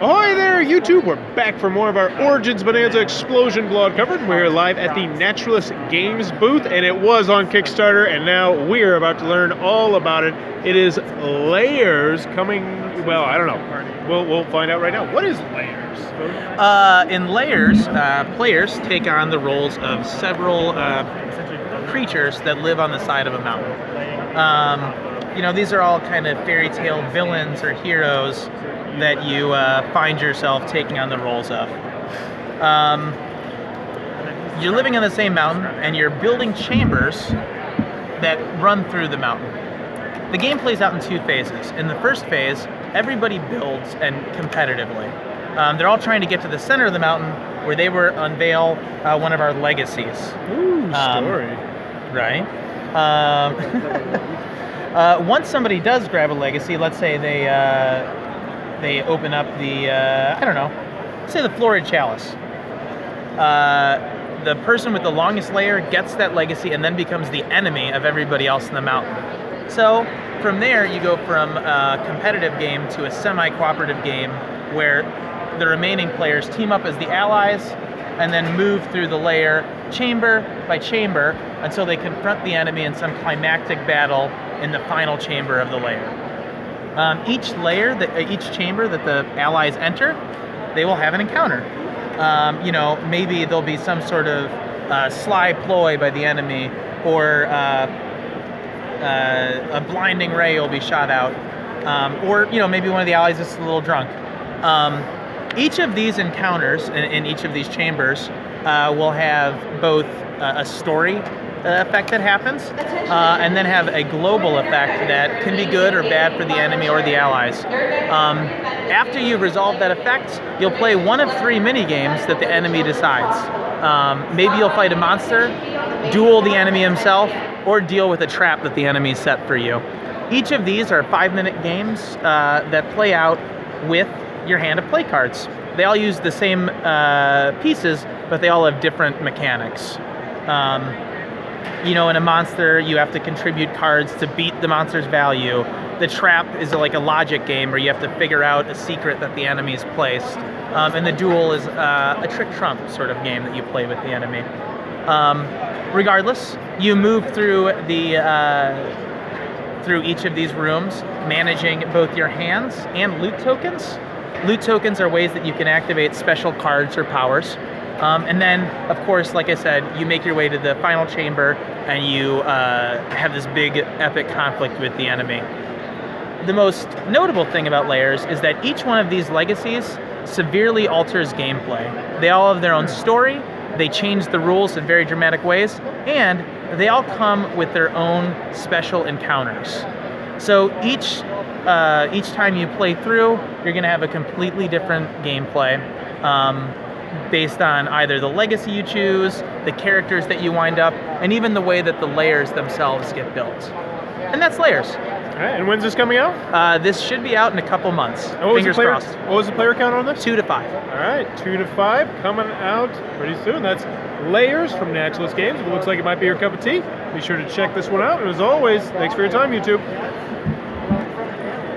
Ahoy there, YouTube! We're back for more of our Origins Bonanza Explosion Blood coverage. We're here live at the Naturalist Games booth, and it was on Kickstarter, and now we're about to learn all about it. It is Lairs coming, well, I don't know. We'll find out right now. What is Lairs? In Lairs, players take on the roles of several creatures that live on the side of a mountain. These are all kind of fairy tale villains or heroes that you find yourself taking on the roles of. You're living on the same mountain, and you're building chambers that run through the mountain. The game plays out in two phases. In the first phase, everybody builds and competitively. They're all trying to get to the center of the mountain where they will unveil one of our legacies. Ooh, story. Right. Once somebody does grab a legacy, let's say they open up the, say the Florid Chalice. The person with the longest layer gets that legacy and then becomes the enemy of everybody else in the mountain. So from there, you go from a competitive game to a semi-cooperative game where the remaining players team up as the allies and then move through the layer chamber by chamber until they confront the enemy in some climactic battle in the final chamber of the layer. Each chamber that the allies enter, they will have an encounter. Maybe there'll be some sort of sly ploy by the enemy, or a blinding ray will be shot out, or maybe one of the allies is a little drunk. Each of these encounters in each of these chambers will have both a story effect that happens, and then have a global effect that can be good or bad for the enemy or the allies. After you've resolved that effect, you'll play one of 3 mini-games that the enemy decides. Maybe you'll fight a monster, duel the enemy himself, or deal with a trap that the enemy set for you. Each of these are 5-minute games that play out with your hand of play cards. They all use the same pieces, but they all have different mechanics. In a monster, you have to contribute cards to beat the monster's value. The trap is like a logic game where you have to figure out a secret that the enemy's placed. And the duel is a trick trump sort of game that you play with the enemy. Regardless, you move through through each of these rooms, managing both your hands and loot tokens. Loot tokens are ways that you can activate special cards or powers. And then, of course, like I said, you make your way to the final chamber and you have this big epic conflict with the enemy. The most notable thing about Lairs is that each one of these legacies severely alters gameplay. They all have their own story, they change the rules in very dramatic ways, and they all come with their own special encounters. So each time you play through, you're going to have a completely different gameplay. Based on either the legacy you choose, the characters that you wind up, and even the way that the layers themselves get built. And that's Lairs. All right, and when's this coming out? This should be out in a couple months. Fingers crossed. What was the player count on this? 2 to 5. All right, 2 to 5 coming out pretty soon. That's Lairs from Naturalist Games. If it looks like it might be your cup of tea, be sure to check this one out. And as always, thanks for your time, YouTube.